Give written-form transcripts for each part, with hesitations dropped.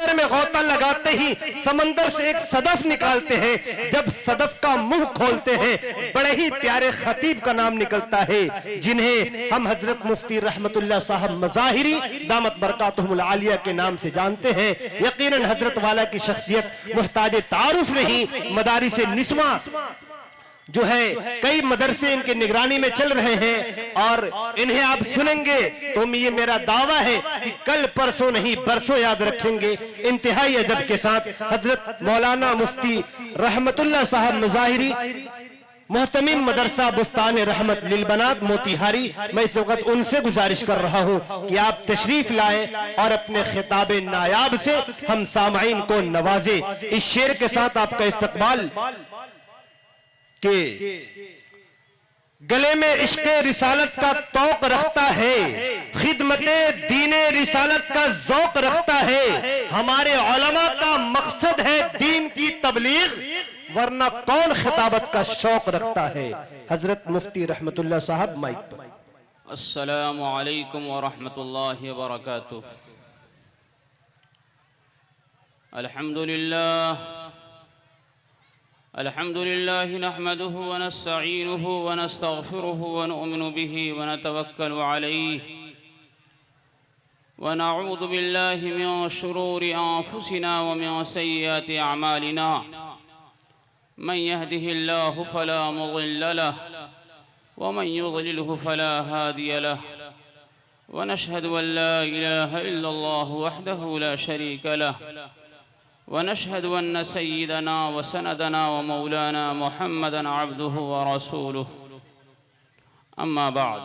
समंदर में गोता लगाते ही समंदर से एक सदफ निकालते हैं। जब सदफ का मुंह खोलते हैं बड़े ही प्यारे खतीब का नाम निकलता है, जिन्हें हम हजरत मुफ्ती रहमतुल्लाह साहब मज़ाहिरी दामत बरकातुहुमुल आलिया के नाम से जानते हैं। यकीनन हजरत वाला की शख्सियत मुहताज तारुफ नहीं, मदारिस निस्मा जो है कई मदरसे इनके निगरानी में चल रहे हैं और इन्हें आप सुनेंगे तो ये मेरा दावा है कि कल परसों नहीं बरसों याद रखेंगे। इंतहाई अदब के साथ हजरत मौलाना मुफ्ती रहमतुल्लाह साहब मज़ाहिरी मोहतमीम मदरसा बुस्तान रहमत लिलबनात मोतीहारी, मैं इस वक्त उनसे गुजारिश कर रहा हूं कि आप तशरीफ लाएं और अपने खिताब नायाब से हम सामाईन को नवाजे। इस शेर के साथ आपका इस्तकबाल के गले में इश्क़े रिसालत का तौक रखता है, खिदमते दीने रिसालत का ज़ौक़ रखता है। हमारे उलमा का मकसद है दीन की तबलीग, वरना कौन खिताबत का शौक रखता है। हजरत मुफ्ती रहमतुल्लाह साहब माइक पर। अस्सलामु अलैकुम व रहमतुल्लाहि व बरकातुहू। अल्हम्दुलिल्लाह नहमदुहु व नस्तईनुहु व नस्तगफिरुहु व नु'मिनु बिही व नतवक्कलु अलैहि व नऊज़ु बिल्लाहि मिन शुरूरि अंफुसिना व मिन सय्यिआति अमालिना। मन यहदिहिल्लाहु फला मुज़िल्ल लहु व मन युज़लिलहु फला हादिय लहु व नशहदु अन ला इलाहा इल्लल्लाहु वहदहु ला शरीका लहु व नशहदु अन्न सय्यिदना व सनदना व मौलाना मुहम्मदन अब्दुहु व रसूलुहु। अम्मा बाद।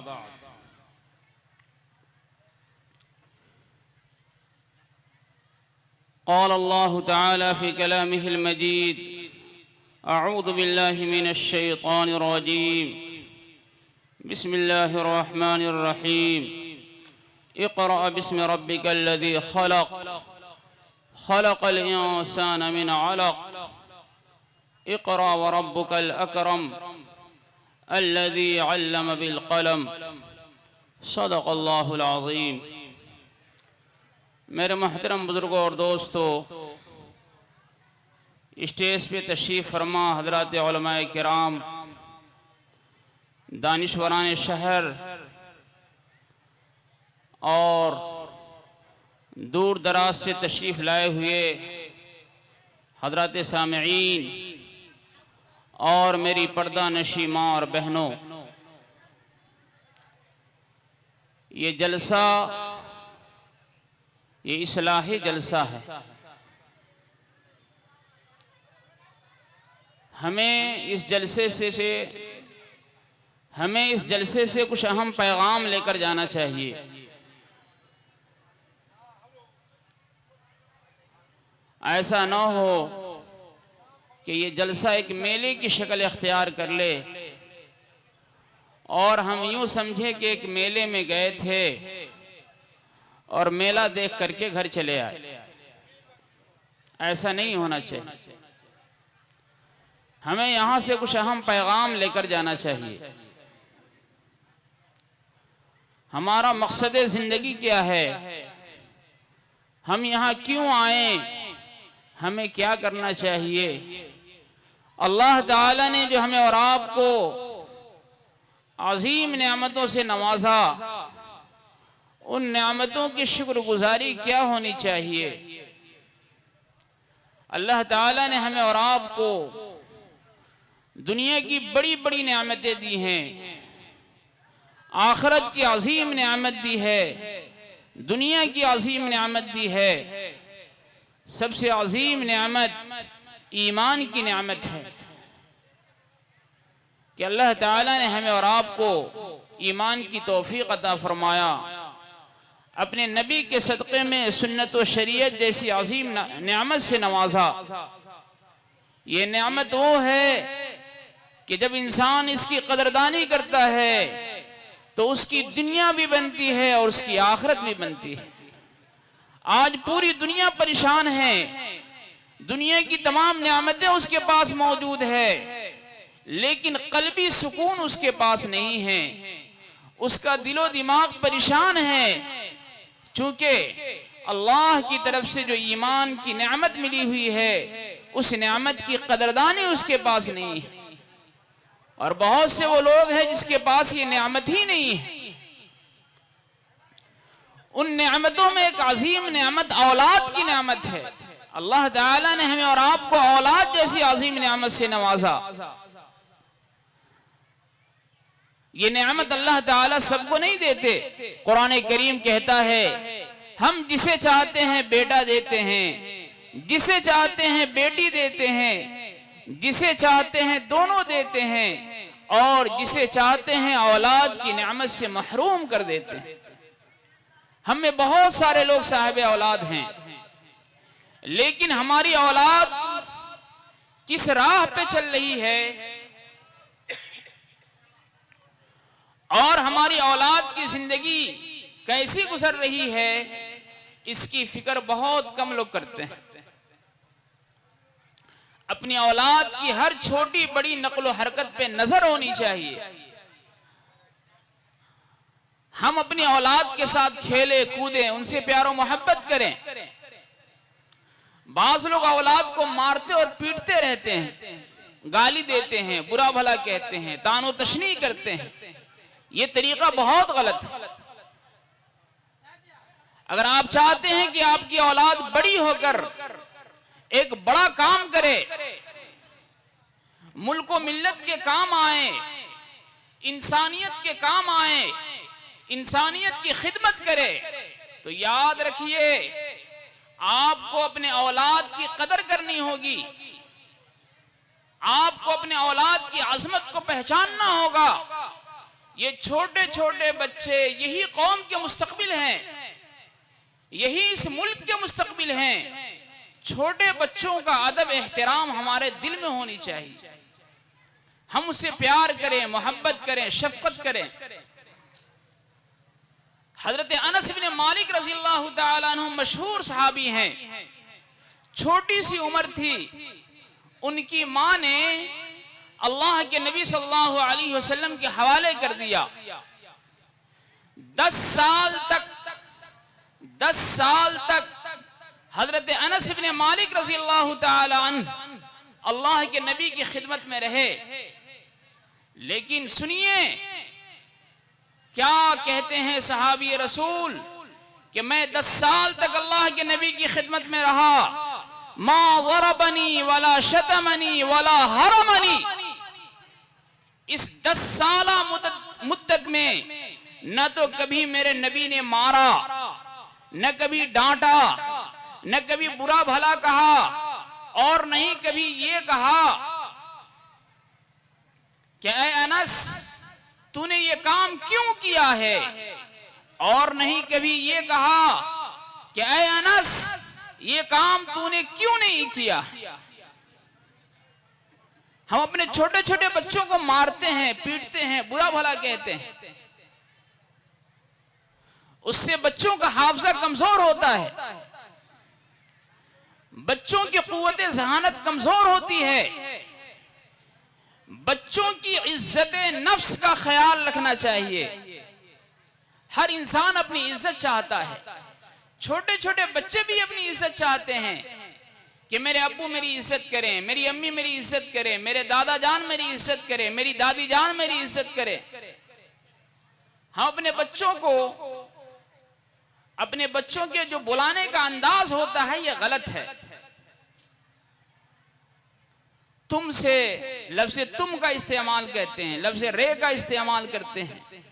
क़ाल अल्लाहु तआला फ़ी कलामिहिल मजीद अऊज़ु बिल्लाहि मिनश शैतानिर रजीम बिस्मिल्लाहिर रहमानिर रहीम। इक़रा बिस्मि रब्बिकल लज़ी ख़लक़ खलक़ल इंसान मिन अलक़। इक़रा व रब्बुकल अकरम अल्लज़ी अल्लम बिल क़लम। सदक़ल्लाहुल अज़ीम। मेरे मोहतरम बुज़ुर्गों और दोस्तों, स्टेज पे तशरीफ़ फरमा हज़रात उलमाए किराम, दानिशवरान शहर और दूर दराज से तशरीफ़ लाए हुए हज़रात सामईन और मेरी पर्दा नशी माँ और बहनों, ये जलसा ये इस्लाही जलसा है। हमें इस जलसे से कुछ अहम पैगाम लेकर जाना चाहिए। ऐसा न हो कि ये जलसा एक मेले की शक्ल इख्तियार कर ले और हम यूं समझे कि एक मेले में गए थे और मेला देख करके घर चले आए। ऐसा नहीं होना चाहिए। हमें यहाँ से कुछ अहम पैगाम लेकर जाना चाहिए। हमारा मकसद ज़िंदगी क्या है, हम यहाँ क्यों आए, हमें क्या करना चाहिए। अल्लाह ताला ने जो हमें और आपको अजीम नेमतों से नवाजा, उन नेमतों की शुक्रगुजारी क्या होनी चाहिए। अल्लाह ताला ने हमें और आपको दुनिया की बड़ी बड़ी नेमतें दी हैं, आखिरत की अजीम नेमत दी है, दुनिया की अजीम नेमत दी है। सबसे अजीम नेमत ईमान की नेमत है कि अल्लाह ताला ने हमें और आपको ईमान की तौफीक अता फरमाया, अपने नबी के सदक़े में सुन्नत व शरीयत जैसी अजीम नेमत से नवाजा। ये नेमत वो है कि जब इंसान इसकी कदरदानी करता है तो उसकी दुनिया भी बनती है और उसकी आखिरत भी बनती है। आज पूरी दुनिया परेशान है, दुनिया की तमाम नेमतें उसके पास मौजूद है, लेकिन क़ल्बी सुकून उसके पास नहीं है। उसका दिलो दिमाग परेशान है, चूंकि अल्लाह की तरफ से जो ईमान की नेमत मिली हुई है उस नेमत की कदरदानी उसके पास नहीं है। और बहुत से वो लोग हैं जिसके पास ये नेमत ही नहीं है। उन नेमतों में एक अजीम नेमत औलाद की नेमत है। अल्लाह ताला ने हमें और आपको औलाद जैसी अजीम नेमत से नवाजा। ये नेमत अल्लाह ताला सबको नहीं देते। कुरान करीम कहता है हम जिसे चाहते हैं बेटा देते हैं, जिसे चाहते हैं बेटी देते हैं, जिसे चाहते हैं दोनों देते हैं, और जिसे चाहते हैं औलाद की नेमत से महरूम कर देते हैं। हम में बहुत सारे लोग साहिब औलाद हैं, लेकिन हमारी औलाद किस राह पे चल रही है और हमारी औलाद की जिंदगी कैसी गुजर रही है, इसकी फिक्र बहुत कम लोग करते हैं। अपनी औलाद की हर छोटी बड़ी नकलो हरकत पे नजर होनी चाहिए। हम अपनी औलाद के साथ खेले कूदे, उनसे प्यार और मोहब्बत करें। बाज लोग औलाद को मारते और पीटते रहते हैं, गाली देते हैं, बुरा भला कहते हैं, तानो तशनी करते हैं। ये तरीका बहुत गलत है। अगर आप चाहते हैं कि आपकी औलाद बड़ी होकर एक बड़ा काम करे, मुल्क व मिल्लत के काम आए, इंसानियत के काम आए, इंसानियत की खिदमत करे, तो याद रखिए आपको अपने औलाद की कदर करनी होगी। आपको अपने औलाद की अजमत को पहचानना होगा। ये छोटे छोटे बच्चे यही कौम के मुस्तकबिल हैं, यही इस मुल्क के मुस्तकबिल हैं। छोटे बच्चों का अदब एहतराम हमारे दिल में होनी चाहिए। हम उससे प्यार करें, मोहब्बत करें, शफकत करें। हजरत अनस बिन मालिक रज़ी अल्लाह तआला अन्हु मशहूर सहाबी हैं। छोटी सी उम्र थी, उनकी मां ने अल्लाह के नबी सल्लल्लाहु अलैहि वसल्लम के हवाले कर दिया। 10 साल तक हजरत अनस बिन मालिक रज़ी अल्लाह तआला अन्हु अल्लाह के नबी की खिदमत में रहे। लेकिन सुनिए क्या कहते हैं सहाबी रसूल कि मैं 10 साल तक अल्लाह के नबी की खिदमत में रहा, मा ज़रबनी वला शतमनी वला हरमनी। इस 10 साला मुद्दत में न तो कभी मेरे नबी ने मारा, न कभी डांटा, न कभी बुरा भला कहा, और नहीं कभी ये कहा कि ऐ अनस तूने ये काम क्यों किया है, और नहीं कभी ये कहा कि ऐ अनस ये काम तूने क्यों नहीं किया। हम अपने छोटे छोटे बच्चों को मारते हैं, पीटते हैं, बुरा भला कहते हैं। उससे बच्चों का हाफजा कमजोर होता है, बच्चों की कुव्वत ज़हानत कमजोर होती है। बच्चों की इज्जत नफ्स का ख्याल रखना चाहिए। हर इंसान अपनी इज्जत चाहता है। छोटे छोटे बच्चे भी अपनी इज्जत चाहते हैं कि मेरे अब्बू मेरी इज्जत करें, मेरी अम्मी मेरी इज्जत करें, मेरे दादा जान मेरी इज्जत करें, मेरी दादी जान मेरी इज्जत करें। हम अपने बच्चों के जो बुलाने का अंदाज होता है ये गलत है। तुमसे लफ्ज़ तुम का इस्तेमाल करते हैं, लफ्ज़ रे का इस्तेमाल करते हैं,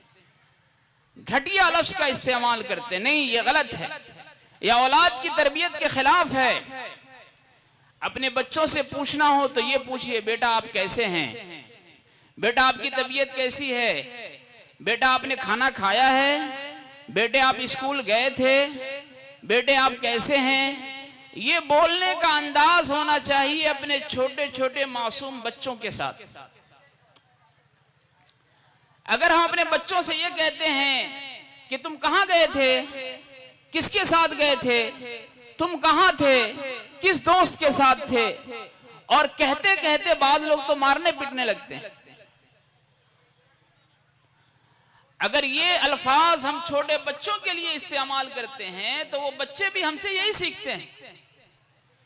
घटिया लफ्ज़ का इस्तेमाल करते हैं। नहीं, ये गलत है, यह औलाद की तरबियत के खिलाफ है। अपने बच्चों से पूछना हो तो ये पूछिए, बेटा आप कैसे हैं, बेटा आपकी तबीयत कैसी है, बेटा आपने खाना खाया है, बेटे आप स्कूल गए थे, बेटे आप कैसे हैं। ये बोलने का अंदाज होना चाहिए अपने छोटे छोटे मासूम बच्चों के साथ। अगर हम अपने बच्चों से ये कहते हैं कि तुम कहां गए थे, किसके साथ गए थे, तुम कहां थे, किस दोस्त के साथ थे, और कहते कहते बाद लोग तो मारने पीटने लगते हैं। अगर ये अल्फाज हम छोटे बच्चों के लिए इस्तेमाल करते हैं तो वो बच्चे भी हमसे यही सीखते हैं।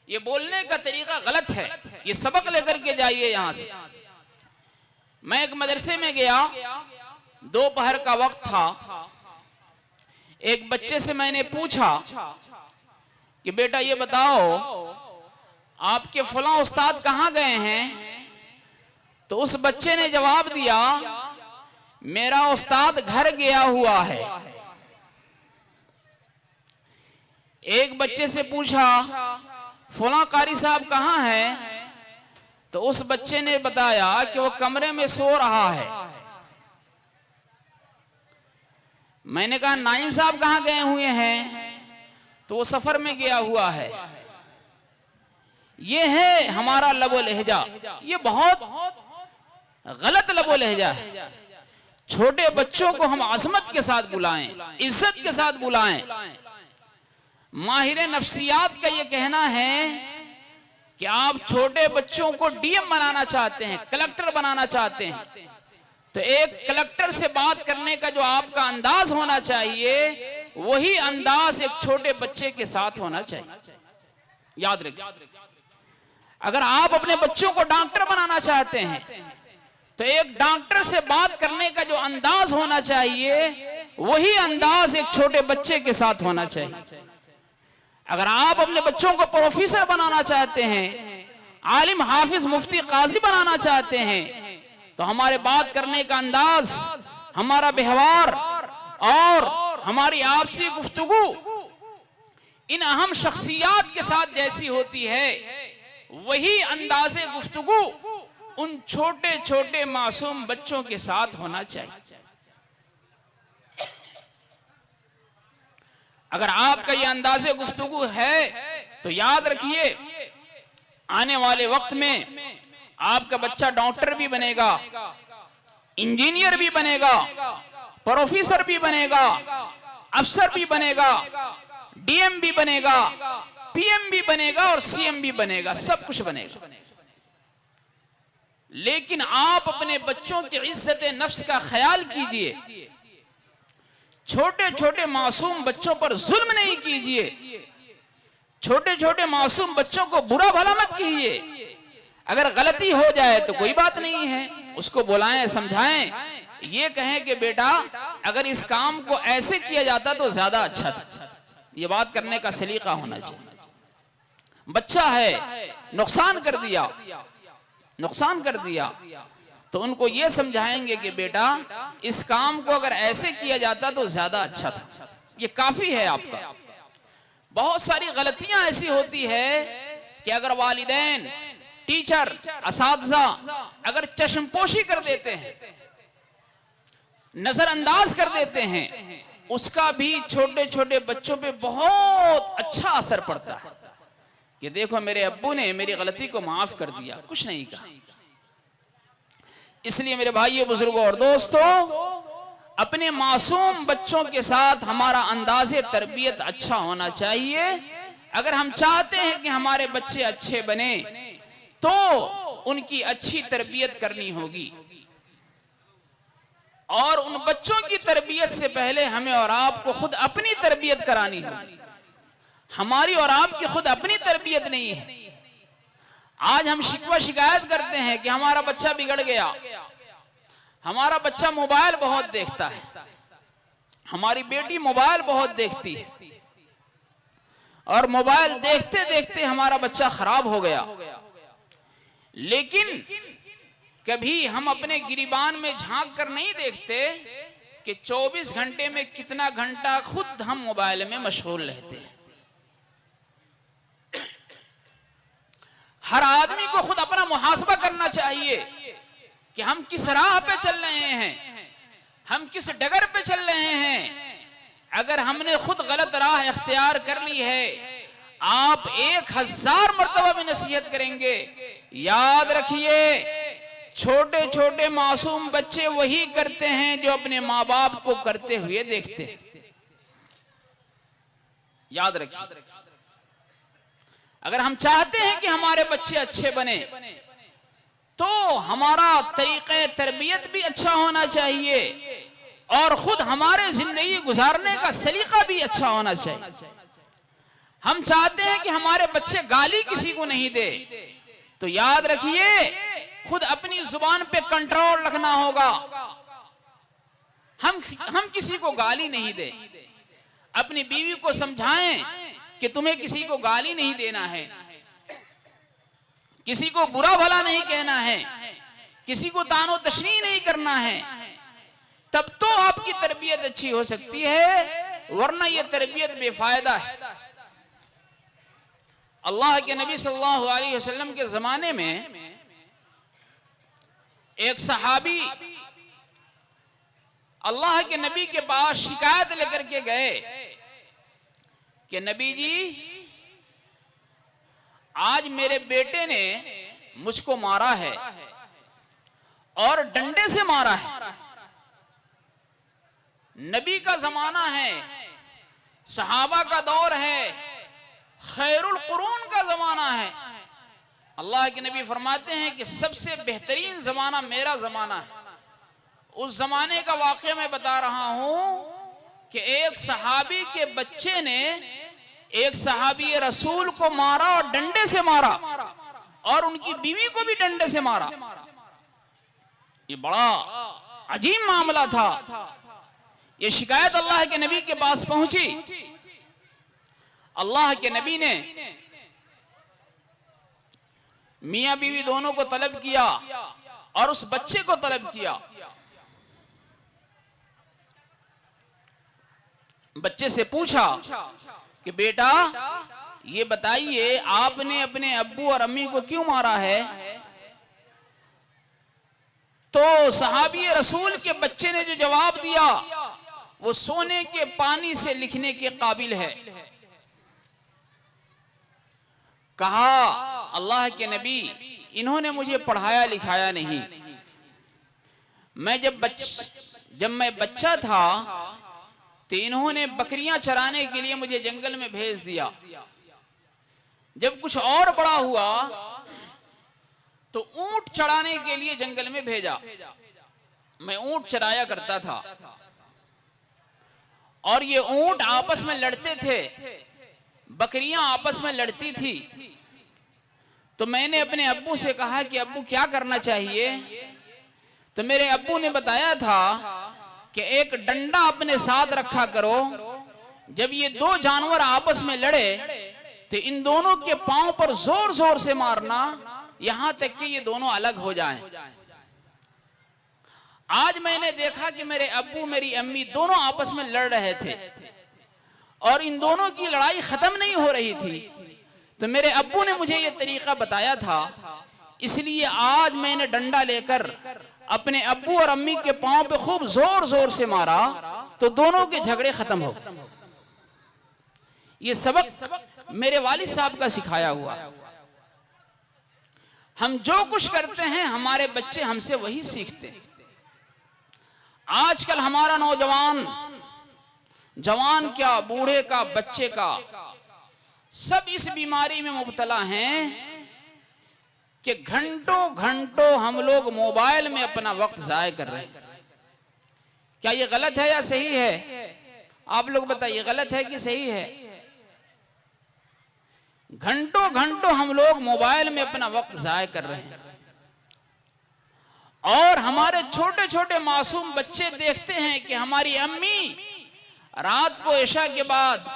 ये बोलने का तरीका गलत है, ये सबक लेकर के जाइए यहां से। मैं एक मदरसे में गया, दोपहर का वक्त था। एक बच्चे से मैंने पूछा कि बेटा ये बताओ आपके फलां उस्ताद कहां गए हैं? तो उस बच्चे ने जवाब दिया, मेरा उस्ताद घर गया हुआ है। एक बच्चे से पूछा फलां कारी साहब कहां है? तो उस बच्चे ने बताया कि वो कमरे में सो रहा है। मैंने कहा नाइम साहब कहां गए हुए हैं? तो वो सफर में गया हुआ है। ये है हमारा लबो लहजा, ये बहुत गलत लबो लहजा है। छोटे बच्चों को हम अजमत के साथ बुलाएं, इज्जत के साथ बुलाएं। माहिर नफ्सियात का ये कहना है कि आप छोटे बच्चों को डीएम बनाना चाहते हैं, कलेक्टर बनाना चाहते हैं, तो एक कलेक्टर से बात करने का जो आपका अंदाज होना चाहिए वही अंदाज एक छोटे बच्चे के साथ होना चाहिए। याद रखिए, अगर आप अपने बच्चों को डॉक्टर बनाना चाहते हैं तो एक डॉक्टर से बात करने का जो अंदाज होना चाहिए वही अंदाज एक छोटे बच्चे के साथ होना चाहिए। अगर आप अपने बच्चों को प्रोफेसर बनाना चाहते हैं, आलिम हाफिज मुफ्ती काजी बनाना चाहते हैं, तो हमारे बात करने का अंदाज, हमारा व्यवहार और हमारी आपसी गुफ्तगू इन अहम शख्सियात के साथ जैसी होती है वही अंदाज़े गुफ्तगू उन छोटे छोटे मासूम बच्चों के साथ होना चाहिए। अगर आपका ये अंदाज़े गुफ्तगू है तो याद रखिए आने वाले वक्त में आपका बच्चा डॉक्टर भी बनेगा, इंजीनियर भी बनेगा, प्रोफेसर भी बनेगा, अफसर भी बनेगा, डीएम भी बनेगा, पीएम भी बनेगा और सीएम भी बनेगा, सब कुछ बनेगा। लेकिन आप अपने बच्चों की इज्जत नफ्स का ख्याल कीजिए, छोटे छोटे मासूम बच्चों पर जुल्म नहीं कीजिए, छोटे छोटे मासूम बच्चों को बुरा भला मत कीजिए। अगर गलती हो जाए तो कोई बात नहीं है, उसको बुलाएं, समझाएं, ये कहें कि बेटा अगर इस काम को ऐसे किया जाता तो ज्यादा अच्छा था। ये बात करने का सलीका होना चाहिए। बच्चा है, नुकसान कर दिया तो उनको ये समझाएंगे कि बेटा इस काम को अगर ऐसे किया जाता तो ज्यादा अच्छा था, ये काफी है आपका। बहुत सारी गलतियां ऐसी होती है कि अगर वालिदैन, टीचर, असातिज़ा अगर चश्मपोशी कर देते हैं, नजरअंदाज कर देते हैं, उसका भी छोटे छोटे बच्चों पे बहुत अच्छा असर पड़ता है कि देखो मेरे अब्बू ने मेरी गलती को माफ कर दिया, कुछ नहीं कहा। इसलिए मेरे भाइयों, बुजुर्गों और दोस्तों, अपने मासूम बच्चों के साथ हमारा अंदाज़े तरबियत अच्छा होना चाहिए। अगर हम चाहते हैं कि हमारे बच्चे अच्छे बने तो उनकी अच्छी तरबियत करनी होगी, और उन बच्चों की तरबियत से पहले हमें और आपको खुद अपनी तरबियत करानी होगी। हमारी और आपकी खुद अपनी तरबियत नहीं है। आज हम शिकवा शिकायत करते हैं कि हमारा बच्चा बिगड़ गया, हमारा बच्चा मोबाइल बहुत देखता है, हमारी बेटी मोबाइल बहुत देखती है, और मोबाइल देखते देखते हमारा बच्चा खराब हो गया। लेकिन कभी हम अपने गिरिबान में झांक कर नहीं देखते कि 24 घंटे में कितना घंटा खुद हम मोबाइल में मशगूल रहते हैं। हर आदमी को खुद अपना मुहासबा करना चाहिए कि हम किस राह पे चल रहे हैं, हम किस डगर पे चल रहे हैं। अगर हमने खुद गलत राह इख्तियार कर ली है, आप 1000 मर्तबा में नसीहत करेंगे, याद रखिए छोटे छोटे मासूम बच्चे वही करते हैं जो अपने माँ बाप को करते हुए देखते हैं। याद रखिए, अगर हम चाहते हैं कि हमारे बच्चे अच्छे बने तो हमारा तरीक़े तरबियत भी अच्छा होना चाहिए, और खुद हमारे जिंदगी गुजारने का सलीका भी अच्छा होना चाहिए। हम चाहते हैं कि हमारे बच्चे गाली किसी को नहीं दे, तो याद रखिए खुद अपनी जुबान पे कंट्रोल रखना होगा। हम किसी को गाली नहीं दे, अपनी बीवी को समझाएं कि तुम्हें किसी को गाली नहीं देना है, किसी को बुरा भला नहीं कहना है, किसी को तानो तशनी नहीं करना है, तब तो आपकी तरबियत अच्छी हो सकती है, वरना यह तरबियत बेफायदा है। अल्लाह के नबी सल्लल्लाहु अलैहि वसल्लम के जमाने में एक सहाबी अल्लाह के नबी के पास शिकायत लेकर के गए कि नबी जी, आज मेरे बेटे ने मुझको मारा है और डंडे से मारा है। नबी का जमाना है, सहाबा का दौर है, खैरुल कुरून का जमाना है। अल्लाह के नबी फरमाते हैं कि सबसे बेहतरीन जमाना मेरा जमाना है। उस जमाने का वाकया मैं बता रहा हूं कि एक सहाबी के बच्चे ने एक सहाबी रसूल को मारा और डंडे से मारा, और उनकी बीवी को भी डंडे से मारा। ये बड़ा अजीब मामला था। ये शिकायत अल्लाह के नबी के पास पहुंची। अल्लाह के नबी ने मियां बीवी दोनों को तलब किया और उस बच्चे को तलब किया। बच्चे से पूछा कि बेटा ये बताइए, आपने अपने अब्बू और अम्मी को क्यों मारा है? तो सहाबी रसूल के बच्चे ने जो जवाब दिया वो सोने के पानी से लिखने के काबिल है। कहा, अल्लाह के नबी, इन्होंने मुझे पढ़ाया लिखाया नहीं। जब मैं बच्चा था तो इन्होंने बकरियां चराने के लिए मुझे जंगल में भेज दिया। जब कुछ और बड़ा हुआ तो ऊंट चराने के लिए जंगल में भेजा। मैं ऊंट चराया करता था और ये ऊंट आपस में लड़ते थे, बकरियां आपस में लड़ती थी। तो मैंने अपने अब्बू से कहा कि अब्बू क्या करना चाहिए? तो मेरे अब्बू ने बताया था कि एक डंडा अपने साथ रखा करो, जब ये दो जानवर आपस में लड़े तो इन दोनों के पांव पर जोर जोर से मारना, यहां तक कि ये दोनों अलग हो जाएं। आज मैंने देखा कि मेरे अब्बू मेरी अम्मी दोनों आपस में लड़ रहे थे और इन दोनों की लड़ाई खत्म नहीं हो रही थी। तो मेरे अब्बू ने मुझे ये तरीका बताया था, इसलिए आज मैंने डंडा लेकर अपने अब्बू और अम्मी के पांव पे खूब जोर जोर से मारा तो दोनों के झगड़े खत्म हो गए। ये सबक मेरे वालिद साहब का सिखाया हुआ। हम जो कुछ करते हैं हमारे बच्चे हमसे वही सीखते हैं। आजकल हमारा नौजवान, जवान क्या, बूढ़े का, बच्चे का, सब इस बीमारी में मुब्तला हैं कि घंटों घंटों हम लोग मोबाइल में अपना वक्त जाया कर रहे हैं। क्या ये गलत है या सही है? आप लोग बताइए, गलत है कि सही है? घंटों घंटों हम लोग मोबाइल में अपना वक्त जाया कर रहे हैं और हमारे छोटे छोटे मासूम बच्चे देखते हैं कि हमारी अम्मी रात को इशा के बाद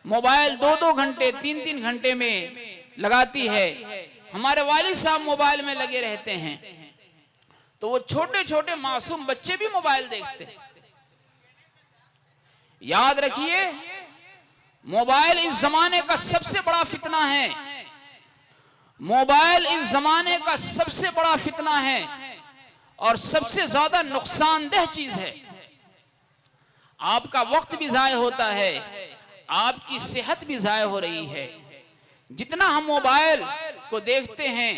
मोबाइल 2-2 घंटे 3-3 घंटे में लगाती है। हमारे वालिद साहब मोबाइल में लगे रहते हैं, तो वो छोटे छोटे मासूम बच्चे भी मोबाइल देखते हैं। याद रखिए, मोबाइल इस जमाने का सबसे बड़ा फितना है। मोबाइल इस जमाने का सबसे बड़ा फितना है और सबसे ज्यादा नुकसानदेह चीज है। आपका वक्त भी जाया होता है, आपकी सेहत भी जाया हो रही है। जितना हम मोबाइल को देखते हैं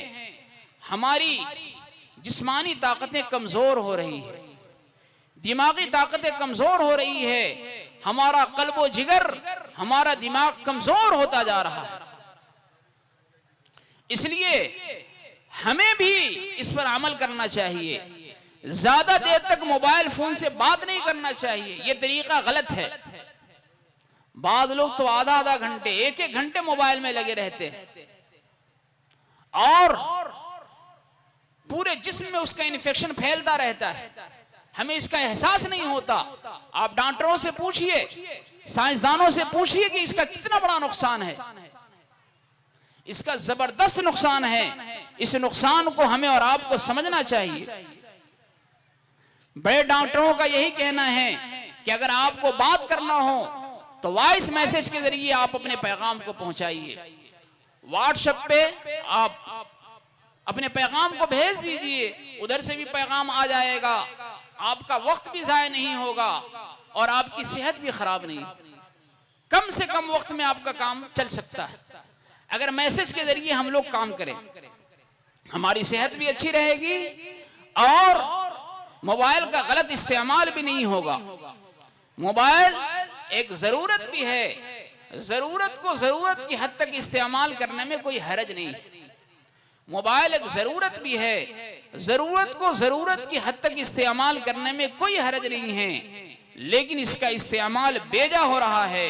हमारी जिस्मानी ताकतें कमजोर हो रही है, दिमागी ताकतें कमजोर हो रही है, हमारा कल्बो जिगर, हमारा दिमाग कमजोर होता जा रहा है। इसलिए हमें भी इस पर अमल करना चाहिए। ज्यादा देर तक मोबाइल फोन से बात नहीं करना चाहिए, ये तरीका गलत है। बाद लोग तो आधा आधा घंटे, एक एक घंटे मोबाइल में लगे रहते हैं और पूरे जिस्म में उसका इन्फेक्शन फैलता रहता है, हमें इसका एहसास नहीं होता। आप डॉक्टरों से पूछिए, साइंसदानों से पूछिए कि इसका कितना बड़ा नुकसान है। इसका जबरदस्त नुकसान है। इस नुकसान को हमें और आपको समझना चाहिए। बड़े डॉक्टरों का यही कहना है कि अगर आपको बात करना हो तो वॉइस मैसेज के जरिए आप अपने पैगाम को पहुंचाइए। व्हाट्सएप पे आप अपने पैगाम को भेज दीजिए, उधर से भी पैगाम आ जाएगा, आपका वक्त भी जाया नहीं होगा और आपकी सेहत भी खराब नहीं। कम से कम वक्त में आपका काम चल सकता है। अगर मैसेज के जरिए हम लोग काम करें, हमारी सेहत भी अच्छी रहेगी और मोबाइल का गलत इस्तेमाल भी नहीं होगा। मोबाइल एक जरूरत भी है, जरूरत को जरूरत की हद तक इस्तेमाल करने में कोई हरज नहीं। मोबाइल एक जरूरत भी है, जरूरत को जरूरत की हद तक इस्तेमाल करने में कोई हरज नहीं है, लेकिन इसका इस्तेमाल बेजा हो रहा है।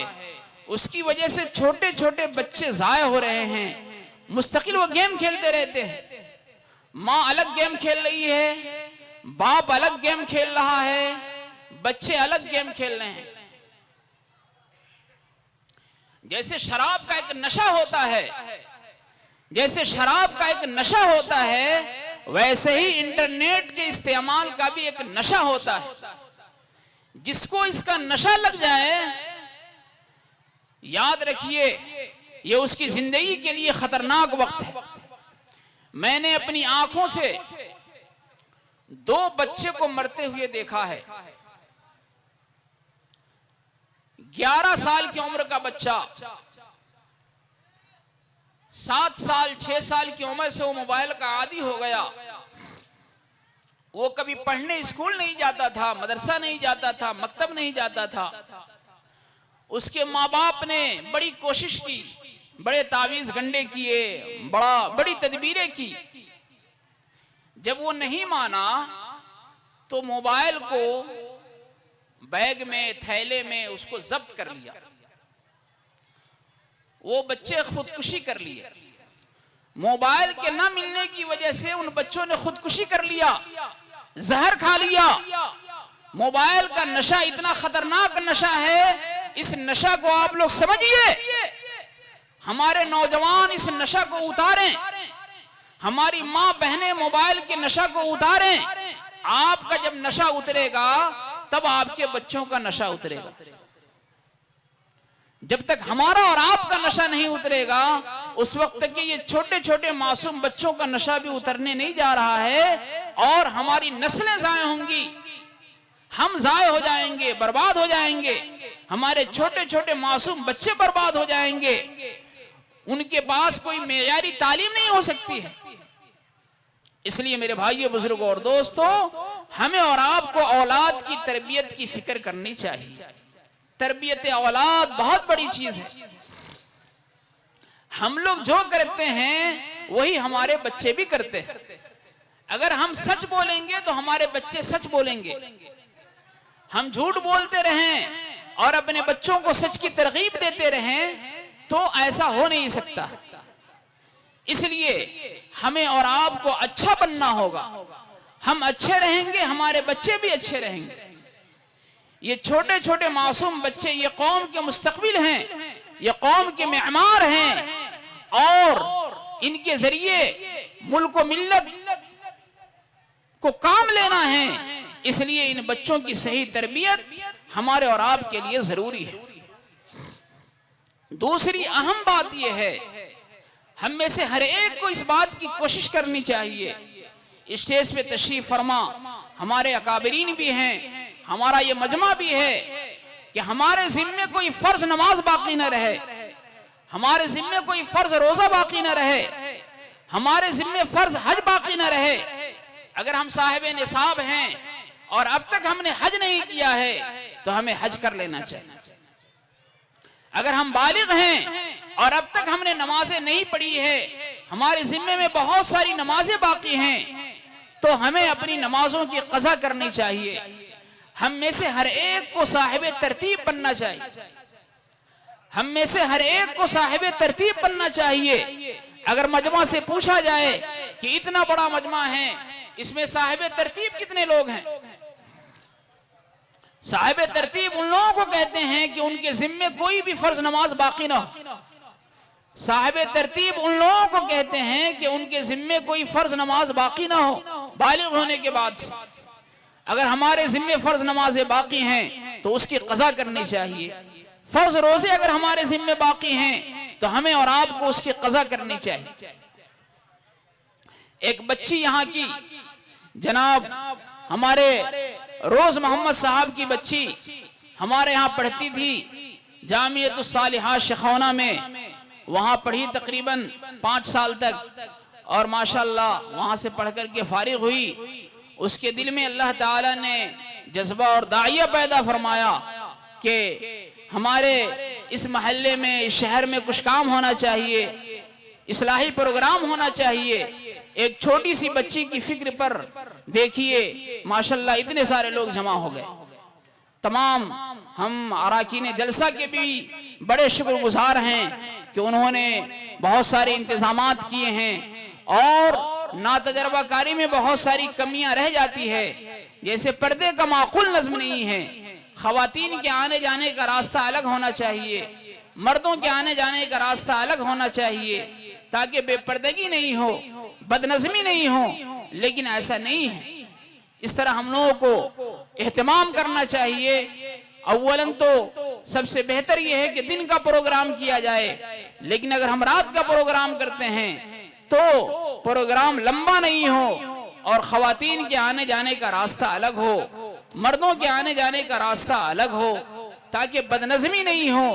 उसकी वजह से छोटे छोटे बच्चे जाया हो रहे हैं। मुस्तकिल वो गेम खेलते रहते हैं। माँ अलग गेम खेल रही है, बाप अलग गेम खेल रहा है, बच्चे अलग गेम खेल रहे हैं। जैसे शराब का एक नशा होता है, जैसे शराब का एक नशा होता है, वैसे ही इंटरनेट के इस्तेमाल का भी एक नशा होता है। जिसको इसका नशा लग जाए, याद रखिए ये उसकी जिंदगी के लिए खतरनाक वक्त है। मैंने अपनी आंखों से 2 बच्चे को मरते हुए देखा है। 11 साल की उम्र का बच्चा 7 साल 6 साल की उम्र से वो मोबाइल का आदी हो गया। वो कभी पढ़ने स्कूल नहीं जाता था, मदरसा नहीं जाता था, मकतब नहीं जाता था। उसके माँ बाप ने बड़ी कोशिश की, बड़े तावीज गंडे किए, बड़ी तदबीरें की। जब वो नहीं माना तो मोबाइल को बैग में, थैले में उसको जब्त कर लिया। वो बच्चे खुदकुशी कर लिए। मोबाइल के न मिलने की वजह से उन बच्चों ने खुदकुशी कर लिया, जहर खा लिया। मोबाइल का नशा इतना खतरनाक नशा है, इस नशा को आप लोग समझिए। हमारे नौजवान इस नशा को उतारें, हमारी माँ बहनें मोबाइल के नशा को उतारें। आपका जब नशा उतरेगा तब आपके बच्चों का नशा उतरेगा। जब तक हमारा और आपका नशा नहीं उतरेगा, उस वक्त तक ये छोटे छोटे मासूम बच्चों का नशा भी उतरने नहीं जा रहा है और हमारी नस्लें जाए होंगी, हम जाए हो जाएंगे, बर्बाद हो जाएंगे। हमारे छोटे छोटे मासूम बच्चे बर्बाद हो जाएंगे। उनके पास कोई मेयारी तालीम नहीं हो सकती है। इसलिए मेरे भाइयों, बुजुर्गों और दोस्तों, हमें और आपको औलाद की तरबियत की फिक्र करनी चाहिए। तरबियत औलाद बहुत बड़ी चीज है। हम लोग जो करते हैं वही हमारे बच्चे भी करते हैं। अगर हम सच बोलेंगे तो हमारे बच्चे सच बोलेंगे। हम झूठ बोलते रहें और अपने बच्चों को सच की तरगीब देते रहें तो ऐसा हो नहीं सकता। इसलिए हमें और आपको अच्छा बनना होगा। हम अच्छे रहेंगे, हमारे बच्चे भी अच्छे रहेंगे। ये छोटे छोटे मासूम बच्चे ये कौम के मुस्तकबिल हैं, ये कौम के मेहमान हैं और इनके जरिए मुल्क व मिल्लत को काम लेना है। इसलिए इन बच्चों की सही तरबियत हमारे और आपके लिए जरूरी है। दूसरी अहम बात यह है, हम में से हर एक को इस बात की कोशिश करनी चाहिए। स्टेज पे तशरीफ फरमा हमारे अकाबरीन भी हैं, हमारा ये मजमा भी है कि हमारे जिम्मे कोई फर्ज नमाज बाकी न रहे, हमारे जिम्मे कोई फर्ज रोजा बाकी न रहे, हमारे जिम्मे फर्ज हज बाकी न रहे। अगर हम साहिब निसाब हैं और अब तक हमने हज नहीं किया है तो हमें हज कर लेना चाहिए। अगर हम बालिग हैं और अब तक हमने नमाजें नहीं पढ़ी है, हमारे जिम्मे में बहुत सारी नमाजें बाकी हैं, तो हमें अपनी नमाजों की क़ज़ा करनी चाहिए। हम में से हर एक को साहिब तरतीब बनना चाहिए। हम में से हर एक को साहिब तरतीब बनना चाहिए। अगर मजमा से पूछा जाए कि इतना बड़ा मजमा है, इसमें साहिब तरतीब कितने लोग हैं? साहिब तरतीब उन लोगों को कहते हैं कि उनके जिम्मे कोई भी फर्ज नमाज बाकी ना हो। साहिब तरतीब उन लोगों को कहते हैं कि उनके जिम्मे कोई फर्ज नमाज बाकी ना हो बालिग होने के बाद से। अगर हमारे जिम्मे फर्ज नमाजें बाकी हैं तो उसकी क़ज़ा करनी चाहिए। फर्ज रोजे अगर हमारे जिम्मे बाकी हैं तो हमें और आपको उसकी क़ज़ा करनी चाहिए। एक बच्ची यहाँ की जनाब हमारे रोज मोहम्मद साहब की बच्ची हमारे यहाँ पढ़ती थी जामियतुस सालिहात शिखौना में। वहाँ पढ़ी तकरीबन 5 साल तक और माशाअल्लाह वहाँ से पढ़ कर के फारिग हुई। उसके दिल में अल्लाह ताला ने जज्बा और दाइया पैदा फरमाया कि हमारे इस महल्ले में, इस शहर में कुछ काम होना चाहिए, इस्लाही प्रोग्राम होना चाहिए। एक छोटी सी बच्ची की फिक्र पर देखिए माशाअल्लाह इतने सारे लोग जमा हो गए। तमाम हम अराकीन जलसा के भी बड़े शुक्रगुजार हैं कि उन्होंने बहुत सारे इंतजामात किए हैं और नातजर्बाकारी में बहुत सारी कमियां रह जाती है। जैसे पर्दे का माकूल नज़्म नहीं है, खवातीन के आने जाने का रास्ता अलग होना चाहिए, मर्दों के आने जाने का रास्ता अलग होना चाहिए ताकि बेपर्दगी नहीं हो, बदनज़मी नहीं हो। लेकिन ऐसा नहीं है। इस तरह हम लोगों को एहतमाम करना चाहिए। अव्वलन तो सबसे बेहतर यह है कि दिन का प्रोग्राम किया जाए, लेकिन अगर हम रात का प्रोग्राम करते हैं तो प्रोग्राम लंबा नहीं हो और खवातीन के आने जाने का रास्ता अलग हो, मर्दों के आने जाने का रास्ता अलग हो, ताकि बदनज़मी नहीं हो,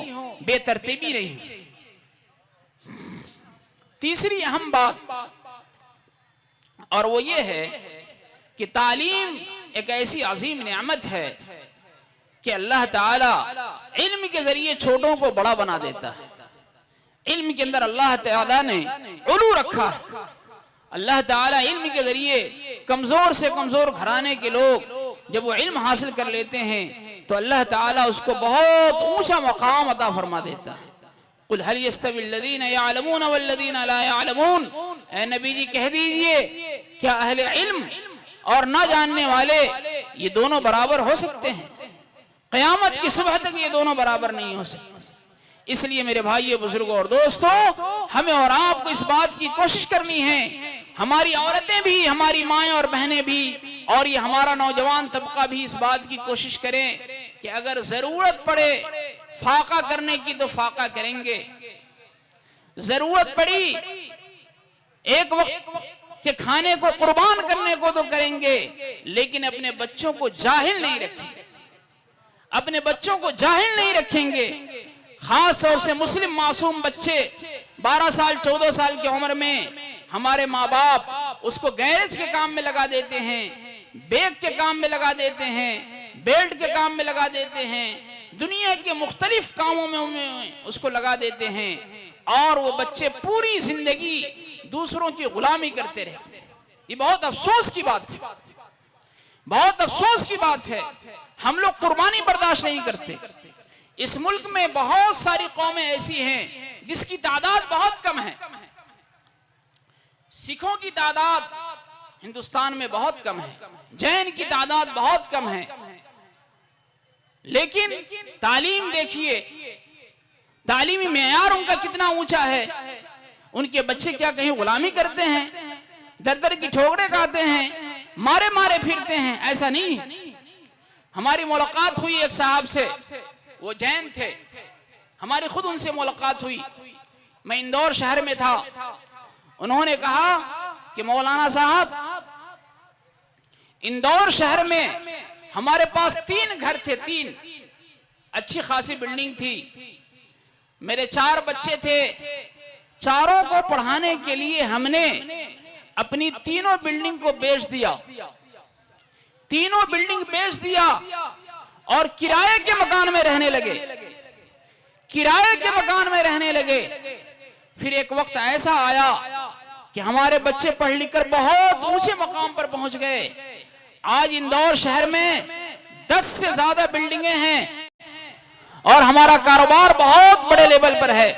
बेतरतीबी नहीं हो। तीसरी अहम बात और वो ये है कि तालीम एक ऐसी अजीम नेमत है कि अल्लाह ताला इल्म के जरिए छोटों को बड़ा बना देता है। इल्म के अंदर अल्लाह ताला ने उलू रखा है। अल्लाह ताला इल्म के जरिए कमजोर से कमजोर घराने के लोग जब वो इल्म हासिल कर लेते हैं तो अल्लाह ताला उसको बहुत ऊंचा मकाम अता फरमा देता है। कुल हल यस्तविल्लज़ीना यअलमून वल्लज़ीना ला यअलमून, ऐ नबी जी कह दीजिए क्या अहले इल्म और ना जानने वाले ये दोनों बराबर हो सकते हैं? क़यामत की सुबह तक ये दोनों बराबर नहीं हो सकते। इसलिए मेरे भाइयों, बुजुर्गों और दोस्तों, हमें और आपको इस बात की कोशिश करनी है, हमारी औरतें भी, हमारी माएँ और बहनें भी, और ये हमारा नौजवान तबका भी इस बात की कोशिश करें कि अगर जरूरत पड़े फाका करने की तो फाका करेंगे। जरूरत पड़ी एक वक्त के खाने को कुर्बान करने को तो करेंगे, लेकिन अपने बच्चों को जाहिल नहीं रखेंगे। अपने बच्चों को जाहिल नहीं रखेंगे। खास तौर से मुस्लिम मासूम बच्चे 12 साल 14 साल की उम्र में हमारे माँ बाप उसको गैरेज के काम में लगा देते हैं, बैग के काम में लगा देते हैं, बेल्ट के काम में लगा देते हैं, दुनिया के मुख्तलिफ कामों में उसको लगा देते हैं और वो बच्चे पूरी जिंदगी दूसरों की गुलामी करते रहते हैं। ये बहुत अफसोस की बात है, बहुत अफसोस की बात है। हम लोग कुर्बानी बर्दाश्त नहीं करते। इस मुल्क में बहुत सारी कौमें ऐसी हैं जिसकी तादाद बहुत कम है। सिखों की तादाद हिंदुस्तान में बहुत कम है, जैन की तादाद बहुत कम है, लेकिन तालीम देखिए, तालीमी मेयार उनका कितना ऊंचा है। उनके बच्चे क्या कहीं गुलामी करते हैं, दर दर की ठोकरें खाते हैं, मारे मारे फिरते हैं? ऐसा नहीं है। हमारी मुलाकात हुई एक साहब से, वो जैन थे, हमारी खुद उनसे मुलाकात हुई। मैं इंदौर शहर में था। उन्होंने कहा कि मौलाना साहब, इंदौर शहर में हमारे पास 3 घर थे, 3 अच्छी खासी बिल्डिंग थी, मेरे 4 बच्चे थे, चारों को पढ़ाने के लिए हमने अपनी तीनों बिल्डिंग को बेच दिया, तीनों बिल्डिंग बेच दिया और किराए के मकान में रहने लगे, किराए के मकान में रहने लगे। फिर एक वक्त ऐसा आया कि हमारे बच्चे पढ़ लिख कर बहुत ऊंचे मकाम पर पहुंच गए। आज इंदौर शहर में 10 से ज्यादा बिल्डिंगें हैं और हमारा कारोबार बहुत बड़े लेवल पर है।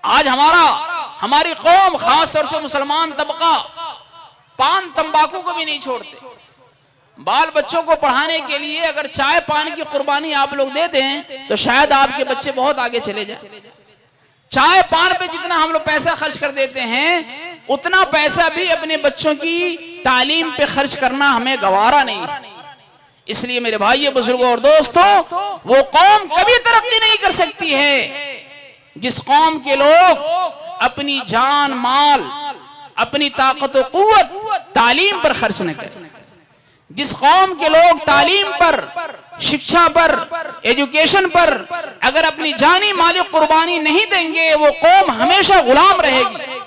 आज हमारी कौम, खास तौर से मुसलमान तबका, पान तंबाकू को भी नहीं छोड़ते। बाल बच्चों को पढ़ाने के लिए अगर चाय पान की कुर्बानी आप लोग दे दें तो शायद आपके बच्चे बहुत आगे चले जाए। चाय पान पे जितना हम लोग पैसा खर्च कर देते हैं, उतना पैसा भी अपने बच्चों की तालीम पे खर्च करना हमें गवारा नहीं है। इसलिए मेरे भाइयों, बुजुर्गों और दोस्तों, वो कौम कभी तरक्की नहीं कर सकती है जिस कौम के लोग अपनी जान माल, अपनी ताकत और कुव्वत तालीम पर खर्च न करें। जिस कौम के लोग तालीम पर, शिक्षा पर, एजुकेशन पर अगर अपनी जानी माली कुर्बानी नहीं देंगे, वो कौम हमेशा गुलाम रहेगी।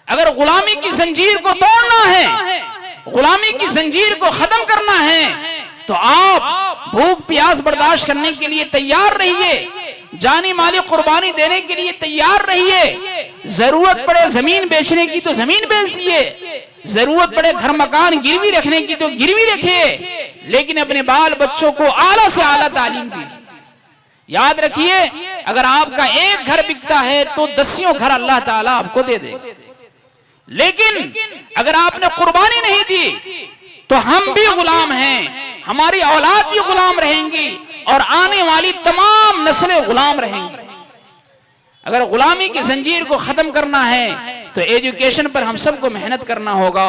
अगर गुलामी की जंजीर को तोड़ना है, गुलामी की जंजीर को खत्म करना है, तो आप भूख प्यास बर्दाश्त करने के लिए तैयार रहिए, जानी माली कुर्बानी देने के लिए तैयार रहिए। जरूरत पड़े जमीन बेचने की तो जमीन बेच दिए, जरूरत पड़े घर मकान गिरवी रखने की तो गिरवी रखिए, लेकिन अपने बाल बच्चों को आला से आला तालीम दीजिए। याद रखिए, अगर आपका एक घर बिकता है तो 10 घर अल्लाह ताला आपको दे देगा। लेकिन अगर आपने कुर्बानी नहीं दी तो हम भी गुलाम हैं, हमारी औलाद भी गुलाम रहेंगी और आने वाली तमाम नस्लें गुलाम रहेंगी। अगर गुलामी की जंजीर को खत्म करना है तो एजुकेशन पर हम सबको मेहनत करना होगा।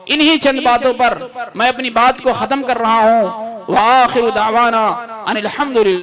इन्हीं चंद बातों पर मैं अपनी बात को खत्म कर रहा हूँ। व आखिरु दावाना अनिल हम्दुलिल्लाह।